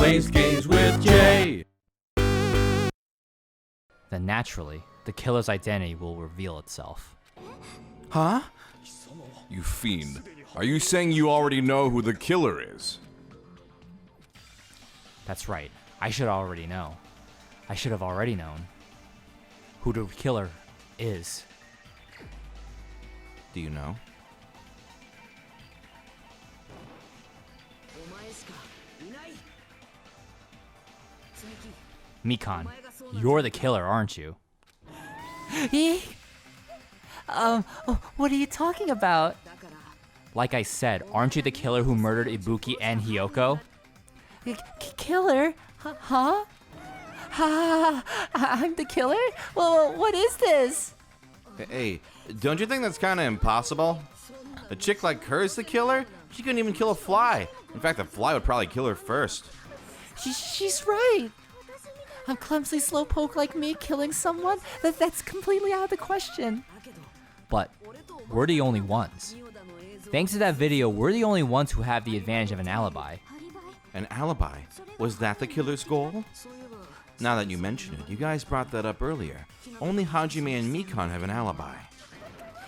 plays games with Jay. Then naturally, the killer's identity will reveal itself. Huh? You fiend. Are you saying you already know who the killer is? That's right. I should already know. I should have already known who the killer is. Do you know? Mikan, you're the killer, aren't you? What are you talking about? Like I said, aren't you the killer who murdered Ibuki and Hiyoko? Killer? Huh? I'm the killer? Well, what is this? Hey, don't you think that's kind of impossible? A chick like her is the killer? She couldn't even kill a fly. In fact, the fly would probably kill her first. She's right. A clumsy slowpoke like me killing someone? That's completely out of the question. But we're the only ones. Thanks to that video, we're the only ones who have the advantage of an alibi. An alibi? Was that the killer's goal? Now that you mention it, you guys brought that up earlier. Only Hajime and Mikan have an alibi.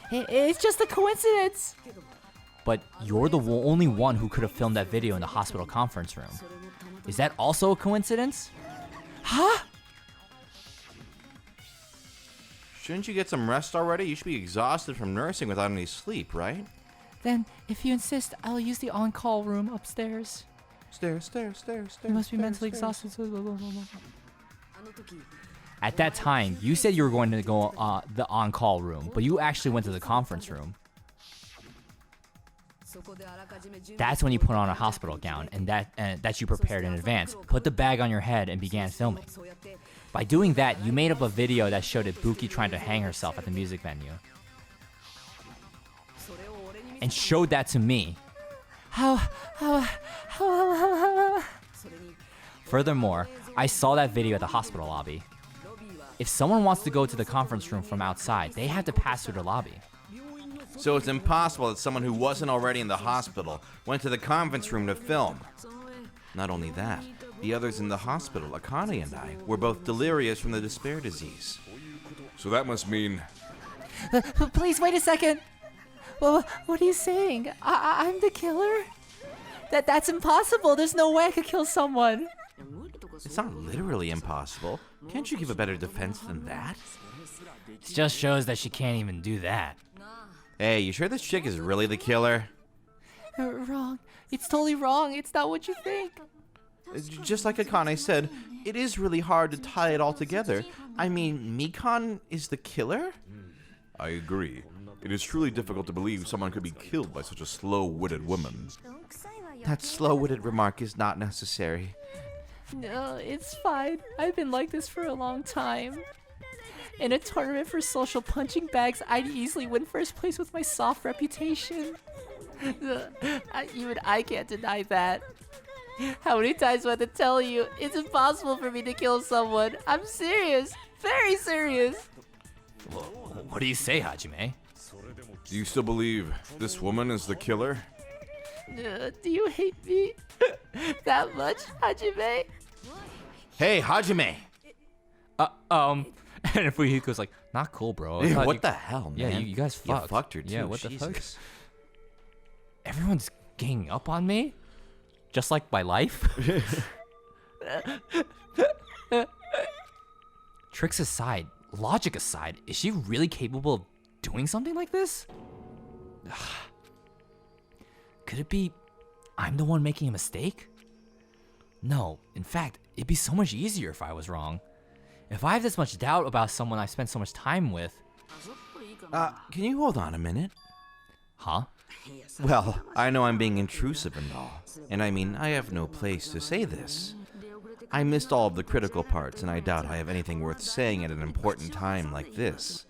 It's just a coincidence. But you're the only one who could have filmed that video in the hospital conference room. Is that also a coincidence? Huh? Shouldn't you get some rest already? You should be exhausted from nursing without any sleep, right? Then, if you insist, I'll use the on-call room upstairs. Stairs. You must be mentally exhausted. At that time, you said you were going to go the on-call room, but you actually went to the conference room. That's when you put on a hospital gown, and that you prepared in advance. Put the bag on your head and began filming. By doing that, you made up a video that showed Ibuki trying to hang herself at the music venue. And showed that to me. Furthermore, I saw that video at the hospital lobby. If someone wants to go to the conference room from outside, they have to pass through the lobby. So it's impossible that someone who wasn't already in the hospital went to the conference room to film. Not only that, the others in the hospital, Akane and I, were both delirious from the despair disease. So that must mean... Please, wait a second. Well, what are you saying? I'm the killer? That's impossible. There's no way I could kill someone. It's not literally impossible. Can't you give a better defense than that? It just shows that she can't even do that. Hey, you sure this chick is really the killer? Wrong. It's totally wrong. It's not what you think. Just like Akane said, it is really hard to tie it all together. I mean, Mikan is the killer? I agree. It is truly difficult to believe someone could be killed by such a slow-witted woman. That slow-witted remark is not necessary. No, it's fine. I've been like this for a long time. In a tournament for social punching bags, I'd easily win first place with my soft reputation. Even I can't deny that. How many times do I have to tell you? It's impossible for me to kill someone. I'm serious. Very serious. Well, what do you say, Hajime? Do you still believe this woman is the killer? Do you hate me that much, Hajime? Hey, Hajime! And if he goes like, not cool, bro. Hey, what the hell, man? Yeah, you guys fucked. You fucked her too. Yeah, what Jesus. the fuck? Everyone's ganging up on me? Just like my life? Tricks aside, logic aside, is she really capable of doing something like this? Could it be I'm the one making a mistake? No, in fact, it'd be so much easier if I was wrong. If I have this much doubt about someone I spent so much time with... Can you hold on a minute? Huh? Well, I know I'm being intrusive and all, and I mean, I have no place to say this. I missed all of the critical parts, and I doubt I have anything worth saying at an important time like this.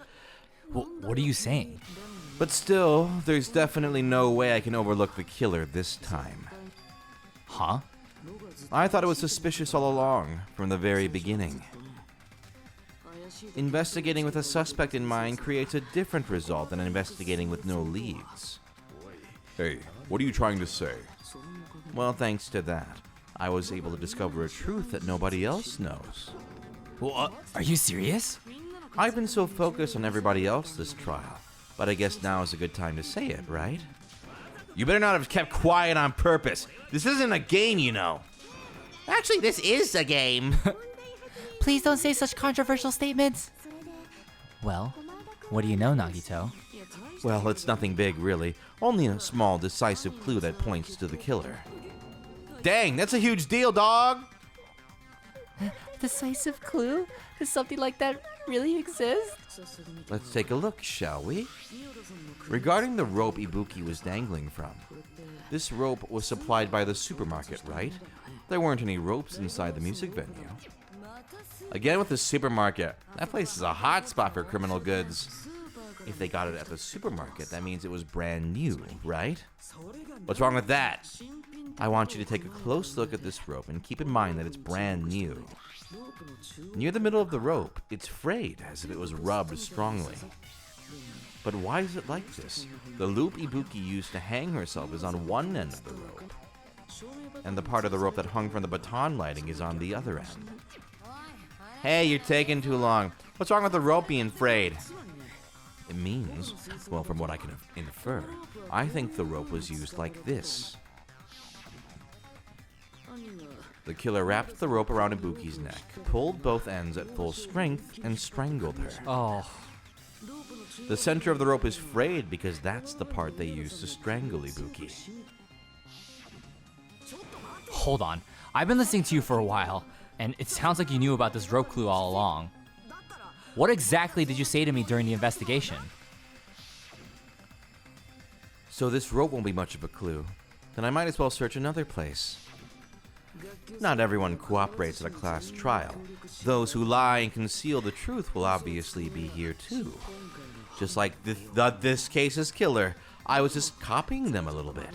Well, what are you saying? But still, there's definitely no way I can overlook the killer this time. Huh? I thought it was suspicious all along, from the very beginning. Investigating with a suspect in mind creates a different result than investigating with no leads. Hey, what are you trying to say? Well, thanks to that, I was able to discover a truth that nobody else knows. What? Are you serious? I've been so focused on everybody else this trial, but I guess now is a good time to say it, right? You better not have kept quiet on purpose. This isn't a game, you know. Actually, this is a game. Please don't say such controversial statements. Well, what do you know, Nagito? Well, it's nothing big, really. Only a small, decisive clue that points to the killer. Dang, that's a huge deal, dog! Decisive clue? Does something like that really exist? Let's take a look, shall we? Regarding the rope Ibuki was dangling from, this rope was supplied by the supermarket, right? There weren't any ropes inside the music venue. Again with the supermarket, that place is a hot spot for criminal goods. If they got it at the supermarket, that means it was brand new, right? What's wrong with that? I want you to take a close look at this rope and keep in mind that it's brand new. Near the middle of the rope, it's frayed as if it was rubbed strongly. But why is it like this? The loop Ibuki used to hang herself is on one end of the rope, and the part of the rope that hung from the baton lighting is on the other end. Hey, you're taking too long. What's wrong with the rope being frayed? It means, well, from what I can infer, I think the rope was used like this. The killer wrapped the rope around Ibuki's neck, pulled both ends at full strength, and strangled her. Oh, The center of the rope is frayed because that's the part they used to strangle Ibuki. hold on. I've been listening to you for a while, and it sounds like you knew about this rope clue all along. What exactly did you say to me during the investigation? So this rope won't be much of a clue. Then I might as well search another place. Not everyone cooperates at a class trial. Those who lie and conceal the truth will obviously be here too. Just like this case's killer, I was just copying them a little bit.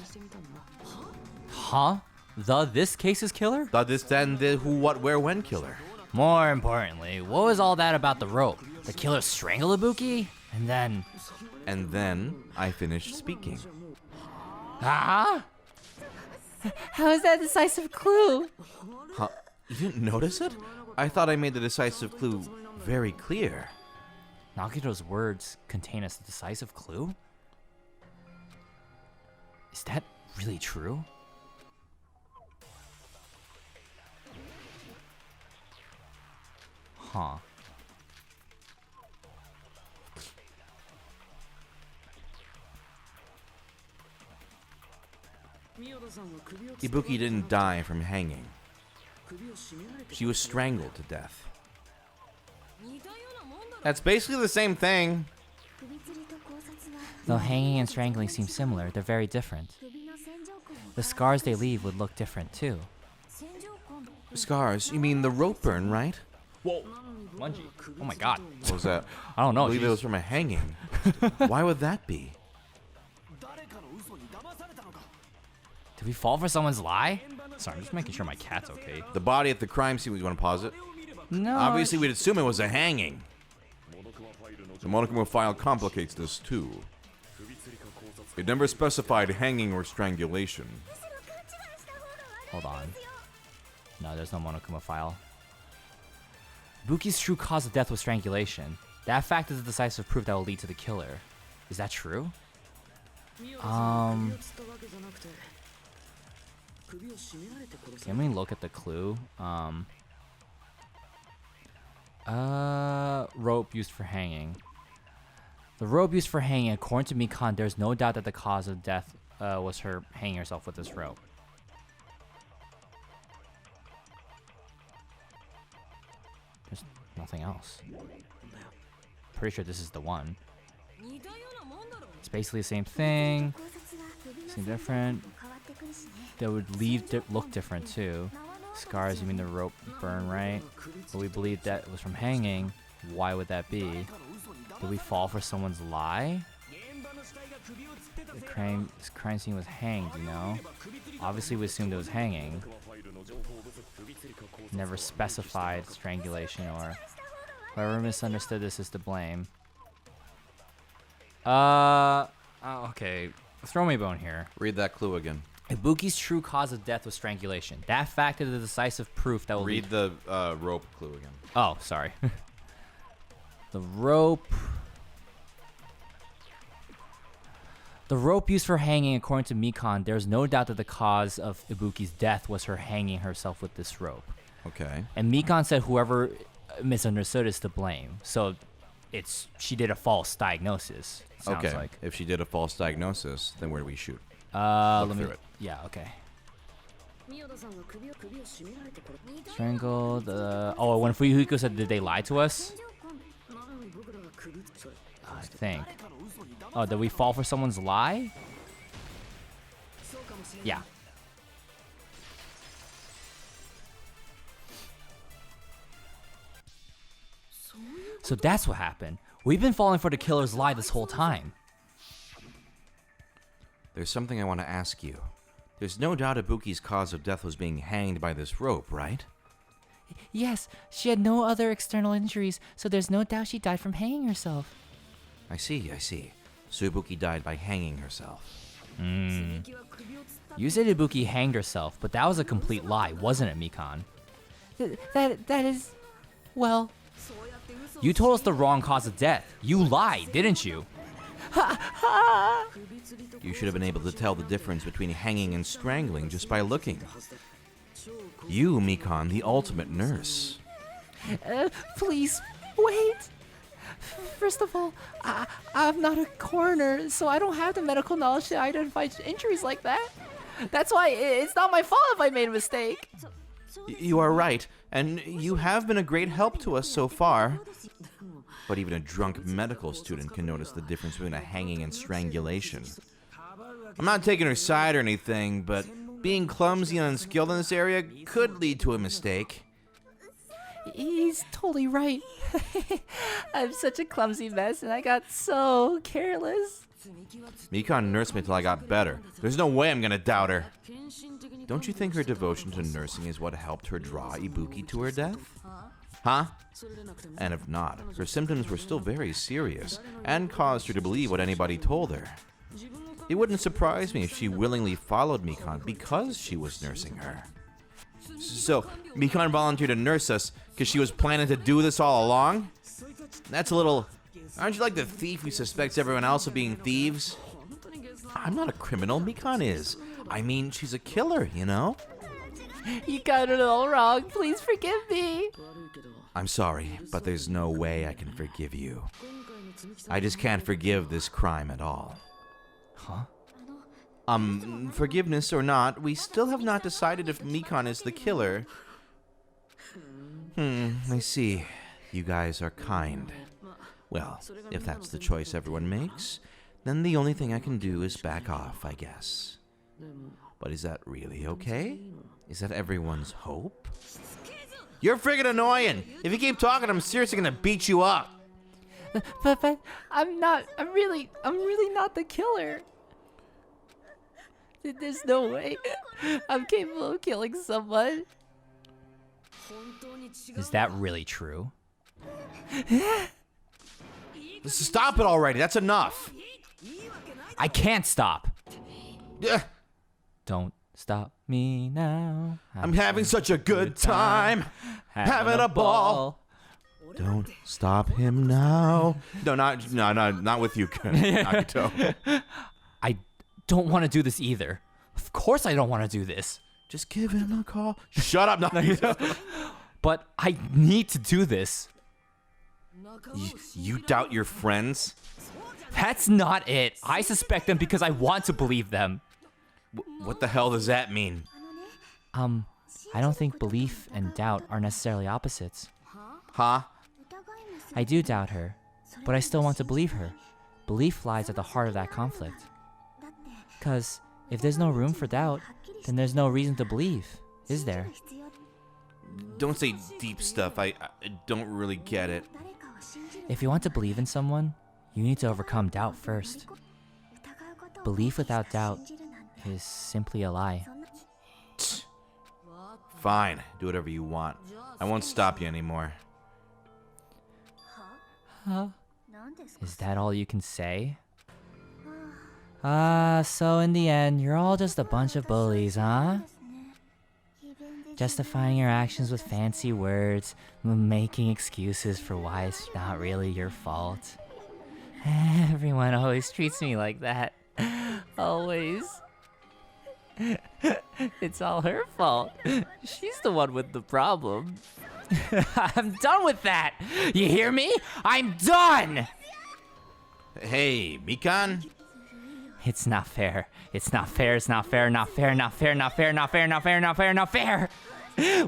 Huh? This case's killer? The this then the who what where when killer. More importantly, what was all that about the rope? The killer strangled Ibuki? And then I finished speaking. Huh? How is that a decisive clue? Huh? You didn't notice it? I thought I made the decisive clue very clear. Nagito's words contain a decisive clue? Is that really true? Huh. Ibuki didn't die from hanging. She was strangled to death. That's basically the same thing. Though hanging and strangling seem similar, they're very different. The scars they leave would look different too. Scars? You mean the rope burn, right? Whoa! Mungie. Oh my god. What was that? I don't know. I believe it was from a hanging. Why would that be? Did we fall for someone's lie? Sorry, I'm just making sure my cat's okay. The body at the crime scene, you want to pause it? No. Obviously, we'd assume it was a hanging. The Monokuma file complicates this too. It never specified hanging or strangulation. Hold on. No, there's no Monokuma file. Buki's true cause of death was strangulation. That fact is a decisive proof that will lead to the killer. Is that true? Can we look at the clue? Rope used for hanging. The rope used for hanging, according to Mikan, there's no doubt that the cause of death was her hanging herself with this rope. There's nothing else. Pretty sure this is the one. It's basically the same thing. Same different. That would look different too. Scars, you mean the rope burn, right? But we believe that it was from hanging. Why would that be? Did we fall for someone's lie? This crime scene was hanged, you know? Obviously we assumed it was hanging. Never specified strangulation or... Whoever misunderstood this is to blame. Okay. Throw me a bone here. Read that clue again. Ibuki's true cause of death was strangulation. That fact is the decisive proof that will Read the rope clue again. Oh, sorry. The rope. The rope used for hanging, according to Mikan, there's no doubt that the cause of Ibuki's death was her hanging herself with this rope. Okay. And Mikan said whoever misunderstood is to blame. So she did a false diagnosis. Sounds Okay. like. If she did a false diagnosis, then where do we shoot? Let me. through it. Yeah. Okay. Strangled. Oh, when Fuyuhiko said, "Did they lie to us?" I think. Oh, did we fall for someone's lie? Yeah. So that's what happened. We've been falling for the killer's lie this whole time. There's something I want to ask you. There's no doubt Ibuki's cause of death was being hanged by this rope, right? Yes, she had no other external injuries, so there's no doubt she died from hanging herself. I see. So Ibuki died by hanging herself. You said Ibuki hanged herself, but that was a complete lie, wasn't it, Mikan? That is, well, You told us the wrong cause of death. You lied, didn't you? You should have been able to tell the difference between hanging and strangling just by looking. You, Mikan, the ultimate nurse. please, wait. First of all, I'm not a coroner, so I don't have the medical knowledge to identify injuries like that. That's why it's not my fault if I made a mistake. You are right, and you have been a great help to us so far. But even a drunk medical student can notice the difference between a hanging and strangulation. I'm not taking her side or anything, but being clumsy and unskilled in this area could lead to a mistake. He's totally right. I'm such a clumsy mess, and I got so careless. Mikan nursed me till I got better. There's no way I'm gonna doubt her. Don't you think her devotion to nursing is what helped her draw Ibuki to her death? Huh? And if not, her symptoms were still very serious and caused her to believe what anybody told her. It wouldn't surprise me if she willingly followed Mikan because she was nursing her. So, Mikan volunteered to nurse us because she was planning to do this all along? That's a little... Aren't you like the thief who suspects everyone else of being thieves? I'm not a criminal, Mikan is. I mean, she's a killer, you know? You got it all wrong. Please forgive me. I'm sorry, but there's no way I can forgive you. I just can't forgive this crime at all. Huh? Forgiveness or not, we still have not decided if Mikan is the killer. I see. You guys are kind. Well, if that's the choice everyone makes, then the only thing I can do is back off, I guess. But is that really okay? Is that everyone's hope? You're friggin' annoying! If you keep talking, I'm seriously gonna beat you up! But I'm really not the killer. There's no way I'm capable of killing someone. Is that really true? Stop it already, that's enough! I can't stop. Ugh, Don't stop me now. I'm having such a good time! Having a ball! Don't stop him now. No, not with you, Nagito. I don't want to do this either. Of course I don't want to do this. Just give him a call. Shut up, Nagito. But I need to do this. You doubt your friends? That's not it. I suspect them because I want to believe them. What the hell does that mean? I don't think belief and doubt are necessarily opposites. Huh? I do doubt her, but I still want to believe her. Belief lies at the heart of that conflict. Because if there's no room for doubt, then there's no reason to believe, is there? Don't say deep stuff. I don't really get it. If you want to believe in someone, you need to overcome doubt first. Belief without doubt is simply a lie. Fine, do whatever you want. I won't stop you anymore. Is that all you can say? So in the end, you're all just a bunch of bullies, huh? Justifying your actions with fancy words, making excuses for why it's not really your fault. Everyone always treats me like that. Always. It's all her fault. She's the one with the problem. I'm done with that! You hear me? I'm done! Hey, Mikan? It's not fair. It's not fair. It's not fair. Not fair. Not fair. Not fair. Not fair. Not fair. Not fair. Not fair.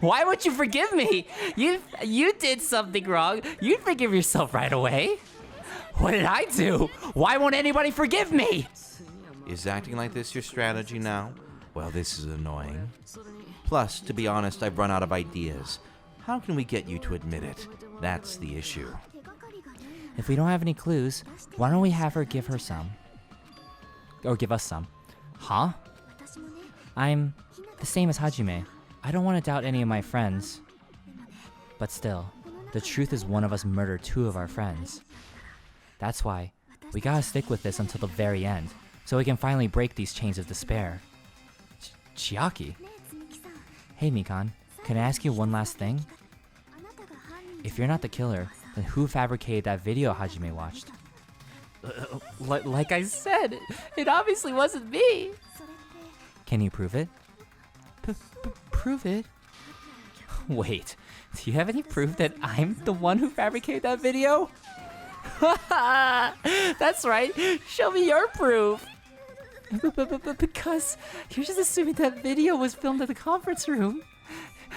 Why won't you forgive me? You did something wrong. You'd forgive yourself right away. What did I do? Why won't anybody forgive me? Is acting like this your strategy now? Well, this is annoying. Plus, to be honest, I've run out of ideas. How can we get you to admit it? That's the issue. If we don't have any clues, why don't we have her give her some? Or give us some. Huh? I'm the same as Hajime. I don't want to doubt any of my friends. But still, the truth is one of us murdered two of our friends. That's why we gotta stick with this until the very end, so we can finally break these chains of despair. Chiaki? Hey Mikan, can I ask you one last thing? If you're not the killer, then who fabricated that video Hajime watched? Like I said, it obviously wasn't me. Can you prove it? Prove it? Wait, do you have any proof that I'm the one who fabricated that video? That's right. Show me your proof. Because you're just assuming that video was filmed at the conference room.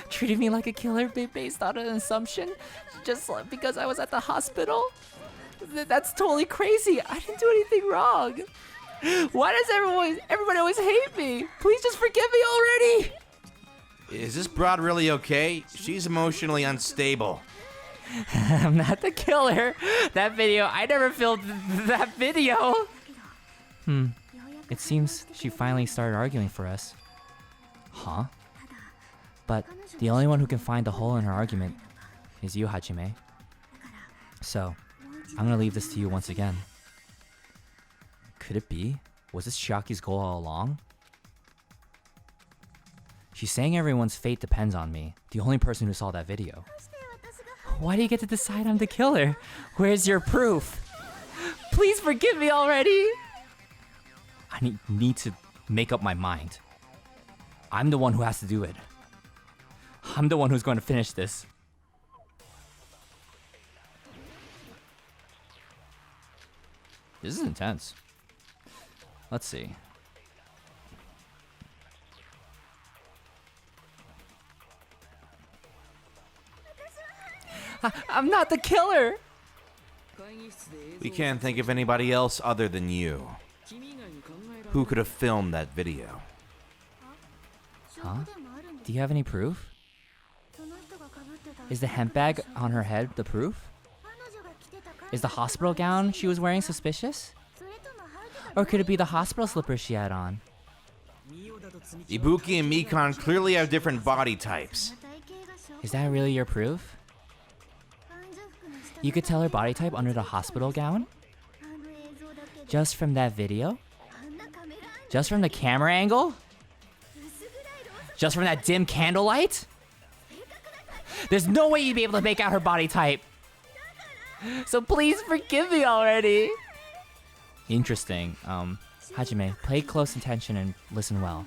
Treating me like a killer based on an assumption just because I was at the hospital? That's totally crazy. I didn't do anything wrong. Why does everybody always hate me? Please just forgive me already. Is this broad really okay? She's emotionally unstable. I'm not the killer. That video, I never filmed that video. It seems she finally started arguing for us. Huh? But the only one who can find the hole in her argument is you, Hajime. So, I'm gonna leave this to you once again. Could it be? Was this Chiaki's goal all along? She's saying everyone's fate depends on me, the only person who saw that video. Why do you get to decide I'm the killer? Where's your proof? Please forgive me already. I need to make up my mind. I'm the one who has to do it. I'm the one who's going to finish this. This is intense. Let's see. I'm not the killer. We can't think of anybody else other than you. Who could have filmed that video? Huh? Do you have any proof? Is the hemp bag on her head the proof? Is the hospital gown she was wearing suspicious? Or could it be the hospital slippers she had on? Ibuki and Mikan clearly have different body types. Is that really your proof? You could tell her body type under the hospital gown? Just from that video? Just from the camera angle? Just from that dim candlelight? There's no way you'd be able to make out her body type. So please forgive me already. Interesting. Hajime, pay close attention and listen well.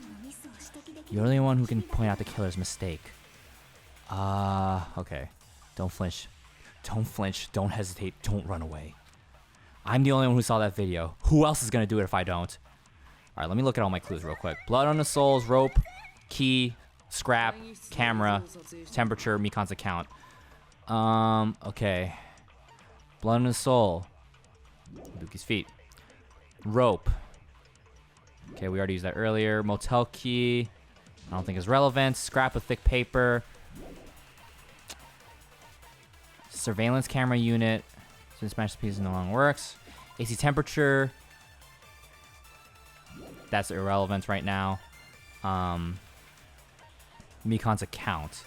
You're the only one who can point out the killer's mistake. Okay. Don't flinch. Don't flinch. Don't hesitate. Don't run away. I'm the only one who saw that video. Who else is gonna do it if I don't? Alright, let me look at all my clues real quick. Blood on the soles, rope, key, scrap, camera, temperature, Mikan's account. Okay. Blood on the sole. Ibuki's feet. Rope. Okay, we already used that earlier. Motel key. I don't think is relevant. Scrap with thick paper. Surveillance camera unit. Since masterpiece no longer works. AC temperature. That's irrelevant right now. Mikan's account.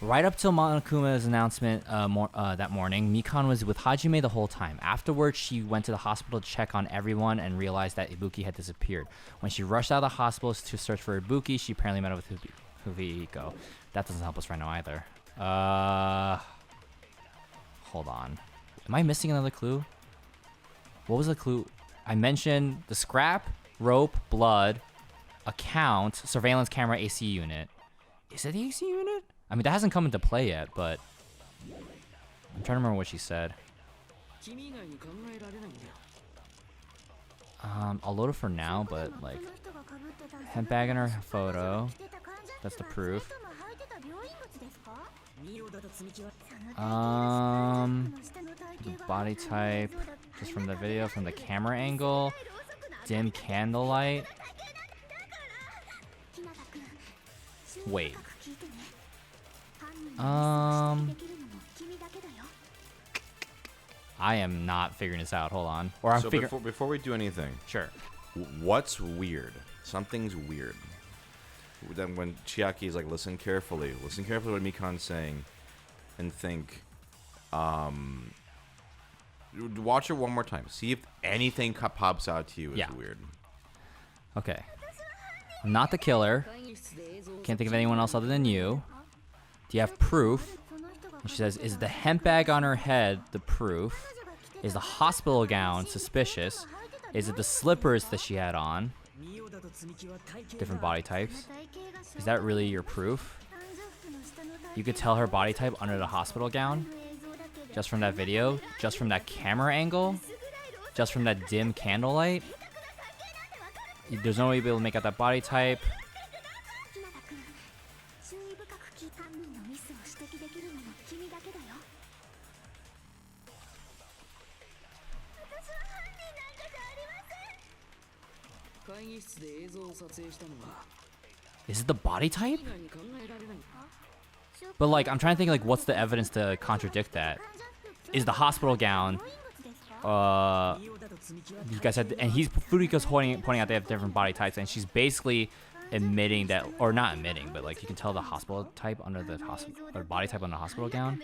Right up till Monokuma's announcement that morning, Mikan was with Hajime the whole time. Afterwards, she went to the hospital to check on everyone and realized that Ibuki had disappeared. When she rushed out of the hospital to search for Ibuki, she apparently met up with Hubiko. That doesn't help us right now either. Hold on. Am I missing another clue? What was the clue? I mentioned the scrap, rope, blood, account, surveillance camera, AC unit. Is it the AC unit? I mean, that hasn't come into play yet, but I'm trying to remember what she said. I'll load it for now, but like, head bag in her photo. That's the proof. The body type, just from the video, from the camera angle, dim candlelight. Wait. I am not figuring this out. Hold on. Or I'm figuring. Before we do anything, Sure. what's weird? Something's weird. Then when Chiaki is like, listen carefully what Mikan's saying, and think, watch it one more time. See if anything pops out to you as weird. Okay. I'm not the killer. Can't think of anyone else other than you. Do you have proof? And she says, is the hemp bag on her head the proof? Is the hospital gown suspicious? Is it the slippers that she had on? Different body types. Is that really your proof? You could tell her body type under the hospital gown? Just from that video? Just from that camera angle? Just from that dim candlelight? There's no way you'll be able to make out that body type. Is it the body type? But like, I'm trying to think like, what's the evidence to contradict that? Is the hospital gown? You guys had, and Furiko's pointing out they have different body types, and she's basically admitting that, or not admitting, but like you can tell the hospital type under the hospital, or body type on the hospital gown.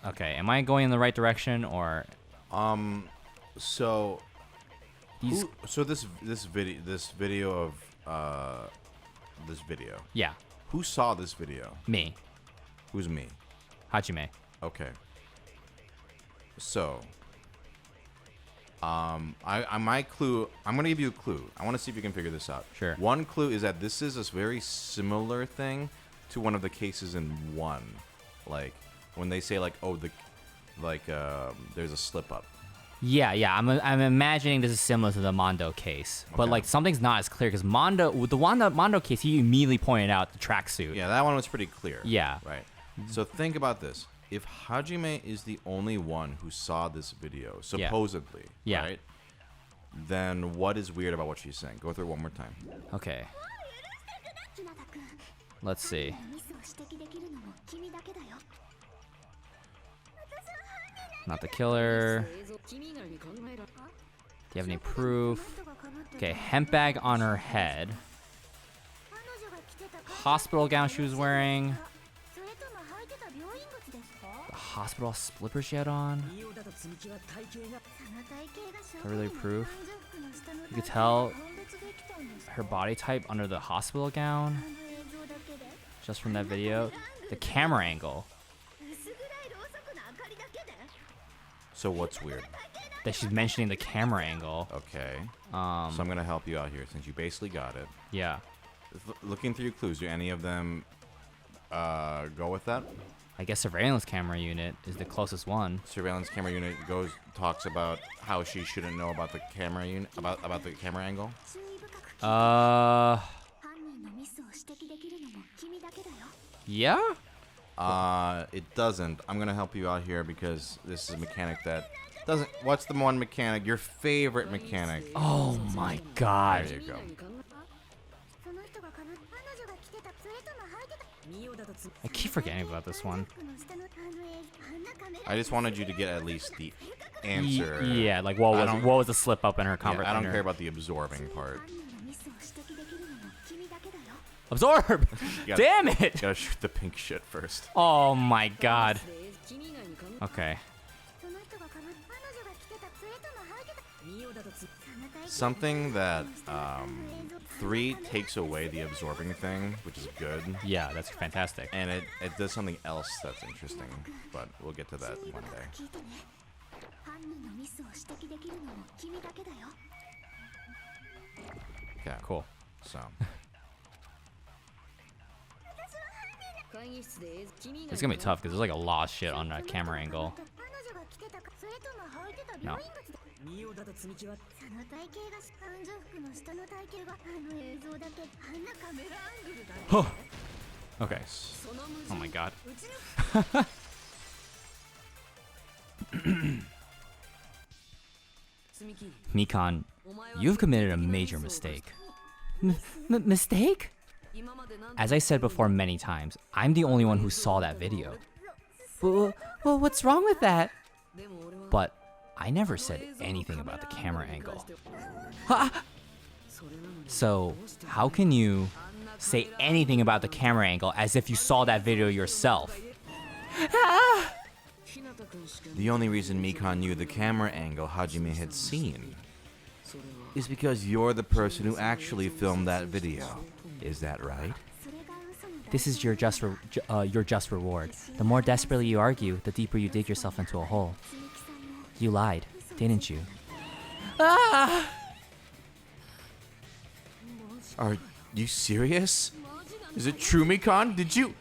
Okay, am I going in the right direction or? So this video. Yeah. Who saw this video? Me. Who's me? Hajime. Okay. So, my clue. I'm gonna give you a clue. I want to see if you can figure this out. Sure. One clue is that this is a very similar thing to one of the cases in one. Like when they say like, oh, there's a slip up. Yeah. I'm imagining this is similar to the Mondo case, but Okay. like something's not as clear because with the Mondo case, he immediately pointed out the tracksuit. Yeah, that one was pretty clear. Yeah. Right. So think about this. If Hajime is the only one who saw this video, supposedly, Yeah. right? Then what is weird about what she's saying? Go through it one more time. Okay. Let's see. Not the killer. Do you have any proof? Okay, hemp bag on her head. Hospital gown she was wearing. The hospital slipper she had on. Is that really proof? You could tell her body type under the hospital gown. Just from that video. The camera angle. So what's weird? That she's mentioning the camera angle. Okay. So I'm gonna help you out here since you basically got it. Yeah. Looking through your clues, do any of them go with that? I guess surveillance camera unit is the closest one. Surveillance camera unit talks about how she shouldn't know about the camera unit, about the camera angle. Yeah? It doesn't. I'm gonna help you out here because this is a mechanic that doesn't. What's the one mechanic? Your favorite mechanic? Oh my god. There you go. I keep forgetting about this one. I just wanted you to get at least the answer. Yeah, like what was the slip up in her Yeah, conversation? I don't care about the absorbing part. Absorb! gotta- Damn it! Gotta shoot the pink shit first. Oh my god. Okay. Something that 3 takes away the absorbing thing, which is good, Yeah, that's fantastic. and it does something else that's interesting. But we'll get to that one day. Okay, Cool. so It's gonna be tough because there's like a lot of shit on that camera angle. No. Oh. Okay. Oh my god. Mikan, you've committed a major mistake. Mistake? As I said before many times, I'm the only one who saw that video. Well, what's wrong with that? But I never said anything about the camera angle. So, how can you say anything about the camera angle as if you saw that video yourself? The only reason Mikan knew the camera angle Hajime had seen is because you're the person who actually filmed that video. Is that right? This is your just reward. The more desperately you argue, the deeper you dig yourself into a hole. You lied, didn't you? Are you serious? Is it true, Mikan? Did you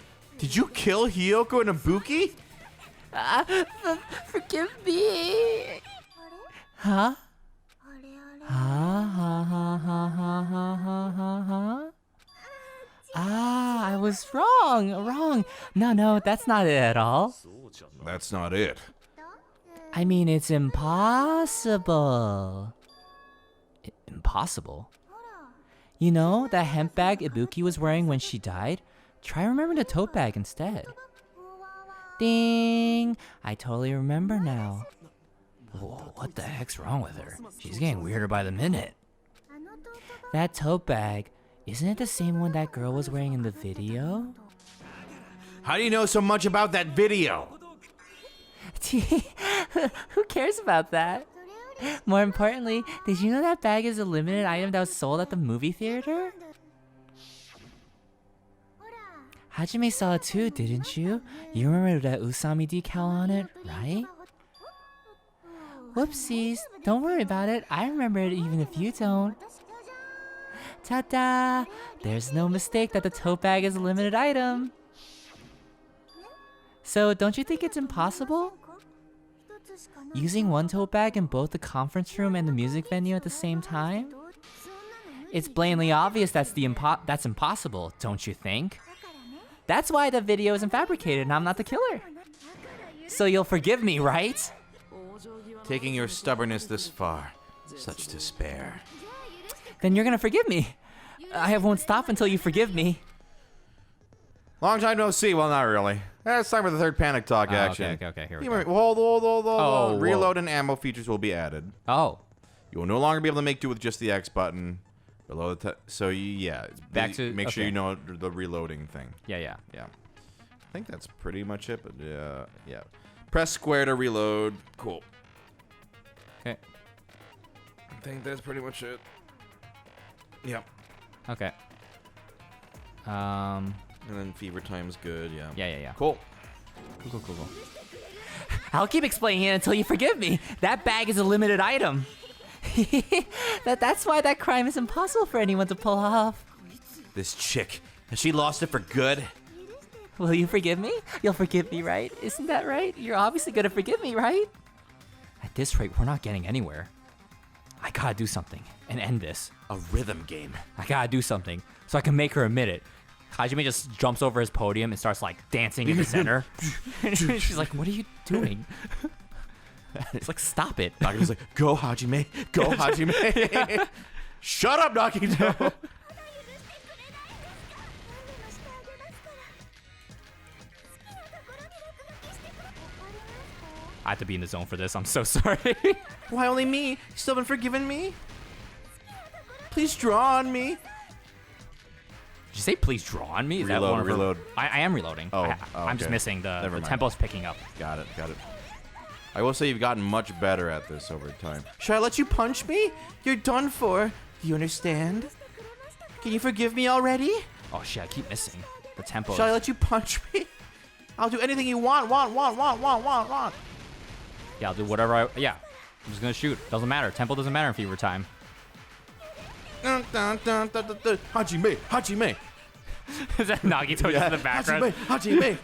kill Hiyoko and Ibuki? Forgive me. Huh? I was wrong. No, that's not it at all. that's not it. I mean, it's impossible. Impossible. You know, that hemp bag Ibuki was wearing when she died? Try remembering the tote bag instead. Ding! I totally remember now. Whoa, what the heck's wrong with her? She's getting weirder by the minute. That tote bag, isn't it the same one that girl was wearing in the video? How do you know so much about that video? Who cares about that? More importantly, did you know that bag is a limited item that was sold at the movie theater? Hajime saw it too, didn't you? You remember that Usami decal on it, right? Whoopsies, don't worry about it. I remember it even if you don't. Ta-da! There's no mistake that the tote bag is a limited item. So, don't you think it's impossible? Using one tote bag in both the conference room and the music venue at the same time? It's blatantly obvious that's impossible, don't you think? That's why the video isn't fabricated and I'm not the killer. So you'll forgive me, right? Taking your stubbornness this far, such despair. Then you're gonna forgive me. I won't stop until you forgive me. Long time no see. Well, not really. It's time for the third panic talk action. Okay, here we You go. remember- Hold. Oh, whoa. Reload and ammo features will be added. Oh, You will no longer be able to make do with just the X button. Below the Back to- make sure okay. you know the reloading thing. yeah. Yeah, I think that's pretty much it. But yeah. Press square to reload. Cool. Okay. I think that's pretty much it. Yep. Okay. And then fever time's good. Yeah. Yeah. Cool. Cool. I'll keep explaining it until you forgive me. That bag is a limited item. That's why that crime is impossible for anyone to pull off. This chick, has she lost it for good? Will you forgive me? You'll forgive me, right? Isn't that right? You're obviously gonna forgive me, right? At this rate, we're not getting anywhere. I gotta do something and end this. A rhythm game. I gotta do something so I can make her admit it. Hajime just jumps over his podium and starts like dancing in the center. She's like, "What are you doing?" It's like, "Stop it!" Naki's like, go Hajime, go Hajime. Shut up, Nakito. I have to be in the zone for this. I'm so sorry. Why only me? You still haven't forgiven me? Please draw on me. you say please draw on me? Is that Reload, one of her- reload. I am reloading. Oh, I'm just okay. missing the Never mind. tempo's picking up. Got it. I will say you've gotten much better at this over time. Should I let you punch me? You're done for. Do you understand? Can you forgive me already? Oh shit, I keep missing. The tempo. Should I let you punch me? I'll do anything you want. Yeah, I'll do whatever yeah. I'm just gonna shoot. Doesn't matter. Tempo doesn't matter in fever time. Hajime. Is that Nagito just in the background? Hajime.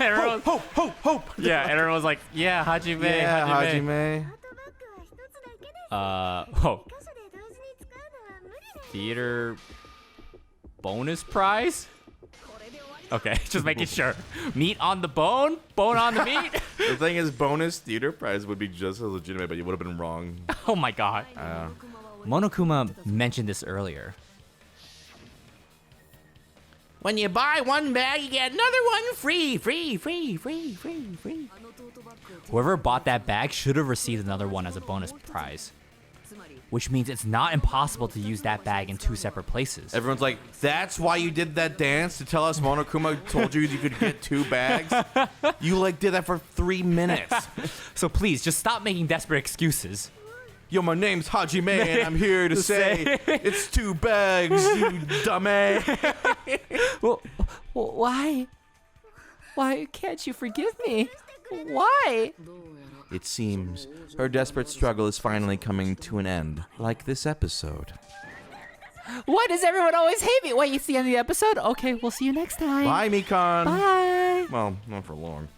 Everyone, Hope. yeah, and everyone's like, yeah, Hajime, Hajime. Oh. Theater bonus prize? Okay, just making sure. Meat on the bone? Bone on the meat? The thing is, bonus theater prize would be just as legitimate, but you would have been wrong. Oh my god. Monokuma mentioned this earlier. When you buy one bag, you get another one free. Whoever bought that bag should have received another one as a bonus prize. Which means it's not impossible to use that bag in 2 separate places. Everyone's like, that's why you did that dance to tell us Monokuma told you could get 2 bags? You did that for 3 minutes. So please, just stop making desperate excuses. Yo, my name's Hajime, and I'm here to say it's 2 bags, you dummy. Well, why? Why can't you forgive me? Why? It seems her desperate struggle is finally coming to an end, like this episode. Why does everyone always hate me? Wait, it's the end of the episode? Okay, we'll see you next time. Bye, Mikan. Bye. Well, not for long.